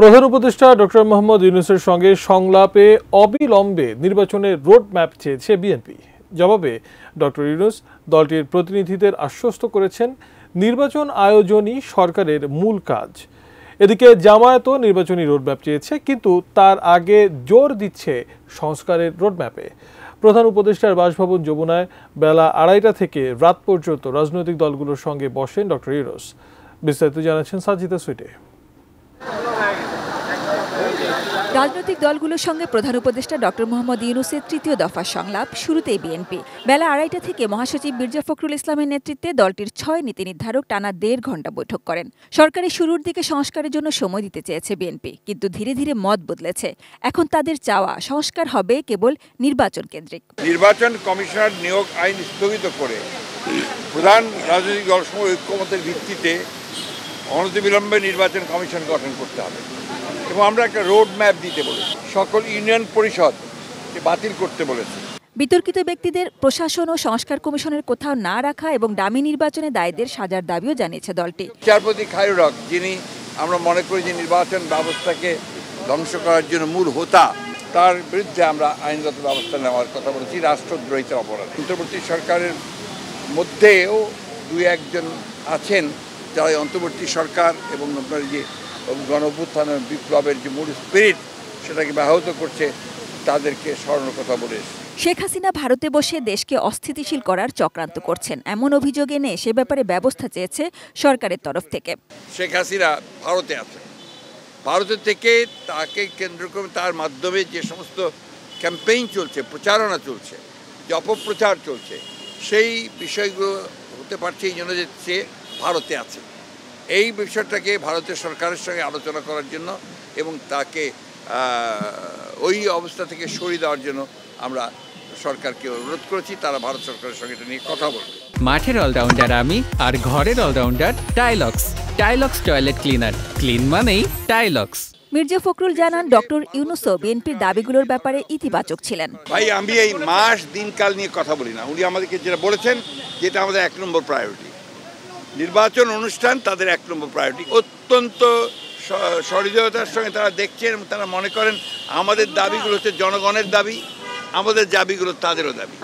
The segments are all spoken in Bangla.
প্রধান উপদেষ্টা ডক্টর মোহাম্মদ ইউনূসের সঙ্গে সংলাপে অবিলম্বে নির্বাচনের রোড ম্যাপ চেয়েছে বিএনপি। জবাবে ডক্টর ইউনূস দলটির প্রতিনিধিদের আশ্বস্ত করেছেন নির্বাচন আয়োজনই সরকারের মূল কাজ। এদিকে জামায়াতও নির্বাচনী রোডম্যাপ চেয়েছে, কিন্তু তার আগে জোর দিচ্ছে সংস্কারের রোডম্যাপে। প্রধান উপদেষ্টার বাসভবন যমুনায় বেলা 2:30 থেকে রাত পর্যন্ত রাজনৈতিক দলগুলোর সঙ্গে বসেন ডক্টর ইউনূস। বিস্তারিত জানাচ্ছেন সাজিদা সুইটে। রাজনৈতিক দলগুলোর সঙ্গে প্রধান উপদেষ্টা ডক্টর মোহাম্মদ ইউনূসের তৃতীয় দফা সংলাপ শুরুতেই বিএনপি। বেলা 2:30 থেকে মহাসচিব মির্জা ফখরুল ইসলামের নেতৃত্বে দলটির 6 নীতি নির্ধারক টানা 1.5 ঘণ্টা বৈঠক করেন। সরকারের শুরুর দিকে সংস্কারের জন্য সময় দিতে চেয়েছে বিএনপি, কিন্তু ধীরে ধীরে মত বদলেছে। এখন তাদের চাওয়া সংস্কার হবে কেবল নির্বাচন কেন্দ্রিক। নির্বাচন কমিশনার নিয়োগ আইন স্থগিত করে প্রধান রাজনৈতিক দলসমূহ ঐক্যমতের ভিত্তিতে অনতিবিলম্বে নির্বাচন কমিশন গঠন করতে হবে এবং আমরা একটা রোড ম্যাপ দিতে বলেছি। সকল ইউনিয়ন পরিষদ বাতিল করতে বলেছি। বিতর্কিত ব্যক্তিদের প্রশাসন ও সংস্কার কমিশনের কোথাও না রাখা এবং ডামি নির্বাচনে দায়ীদের সাজার দাবিও জানিয়েছে দলটি। বিচারপতি খায়রুল হক, যিনি আমরা মনে করি যে নির্বাচন ব্যবস্থাকে ধ্বংস করার জন্য মূল হোতা, তার বিরুদ্ধে আমরা আইনগত ব্যবস্থা নেওয়ার কথা বলেছি, রাষ্ট্রদ্রোহিতার অপরাধ। অন্তর্বর্তী সরকারের মধ্যেও 2-1 জন আছেন যারা অন্তর্বর্তী সরকার এবং আপনার যে গণঅভ্যুত্থানের বিপ্লবের যে মূল স্পিরিট সেটাকে ব্যাহত করছে, তাদেরকে স্মরণের কথা বলে। শেখ হাসিনা ভারতে বসে দেশকে অস্থিতিশীল করার চক্রান্ত করছেন এমন অভিযোগ এনে সে ব্যাপারে ব্যবস্থা চেয়েছে সরকারের তরফ থেকে। শেখ হাসিনা ভারতে আছে, ভারতের থেকে তাকে কেন্দ্র করে তার মাধ্যমে যে সমস্ত ক্যাম্পেইন চলছে, প্রচারণা চলছে, যে অপপ্রচার চলছে, সেই বিষয়গুলো হতে পারছে এই জন্য যে সে ভারতে আছে। এই বিষয়টাকে ভারতের সরকারের সঙ্গে আলোচনা করার জন্য এবং তাকে ওই অবস্থা থেকে সরিয়ে দেওয়ার জন্য আমরা সরকারকে অনুরোধ করেছি। তারা ভারত সরকারের সঙ্গে এটা নিয়ে কথা বলবে। মাঠের অলরাউন্ডার আমি, আর ঘরের allrounder Tylox. Tylox toilet cleaner, clean মানেই টাইলক্স। মির্জা ফখরুল জানান ডক্টর ইউনূসও বিএনপির দাবিগুলোর ব্যাপারে ইতিবাচক ছিলেন। ভাই, আমি এই মাস দিনকাল নিয়ে কথা বলি না। উনি আমাদেরকে যেটা বলেছেন যেটা আমাদের 1 নম্বর প্রায়োরিটি, নির্বাচন অনুষ্ঠান তাদের 1 নম্বর প্রায়োরিটি। অত্যন্ত সহৃদয়তার সঙ্গে তারা দেখছেন এবং তারা মনে করেন আমাদের দাবিগুলো হচ্ছে জনগণের দাবি, আমাদের দাবিগুলো তাদেরও দাবি।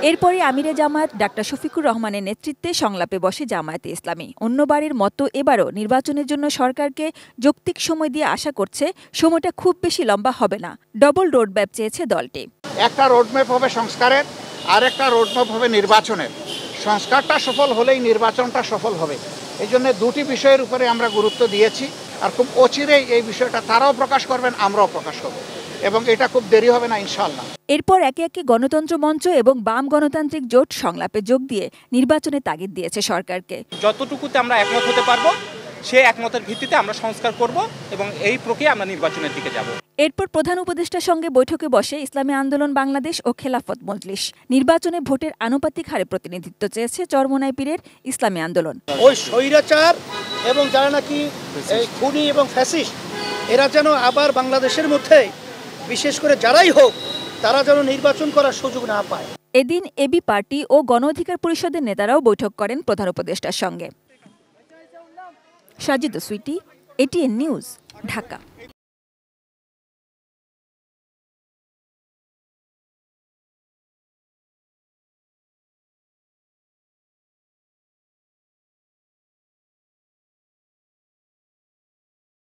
এরপরে আমিরে জামায়াত ডাক্তার শফিকুর রহমানের নেতৃত্বে সংলাপে বসে জামায়াতে ইসলামী। অন্যবারের মতো এবারও নির্বাচনের জন্য সরকারকে যৌক্তিক সময় দিয়ে আশা করছে সময়টা খুব বেশি লম্বা হবে না। ডবল রোডম্যাপ চেয়েছে দলটি। একটা রোডম্যাপ হবে সংস্কারের, আর একটা রোডম্যাপ হবে নির্বাচনের। সংস্কারটা সফল হলেই নির্বাচনটা সফল হবে। এই জন্য 2টি বিষয়ের উপরে আমরা গুরুত্ব দিয়েছি, আর খুব অচিরেই এই বিষয়টা তারাও প্রকাশ করবেন, আমরাও প্রকাশ করব, এবং এটা খুব দেরি হবে না ইনশাআল্লাহ। এরপর একে একে গণতন্ত্র মঞ্চ এবং বাম গণতান্ত্রিক জোট সংলাপে যোগ দিয়ে নির্বাচনে তাগিদ দিয়েছে সরকারকে। যতটুকুতে আমরা একমত হতে পারবো সেই একমতের ভিত্তিতে আমরা সংস্কার করব এবং এই প্রক্রিয়া আমরা নির্বাচনের দিকে যাব। এরপর প্রধান উপদেষ্টার সঙ্গে বৈঠকে বসে ইসলামী আন্দোলন বাংলাদেশ ও খেলাফত মজলিস। নির্বাচনে ভোটের আনুপাতিক হারে প্রতিনিধিত্ব চেয়েছে চরমোনাই পীরের ইসলামী আন্দোলন। ওই স্বৈরাচার এবং যারা নাকি খুনি এবং ফ্যাসিস্ট, এরা যেন আবার বাংলাদেশের মধ্যে বিশেষ করে যারাই হোক তারা যেন নির্বাচন করার সুযোগ না পায়। এদিন এবি পার্টি ও গণ অধিকার পরিষদের নেতারাও বৈঠক করেন প্রধান উপদেষ্টার সঙ্গে। Sajida Sweety, ATN News, Dhaka.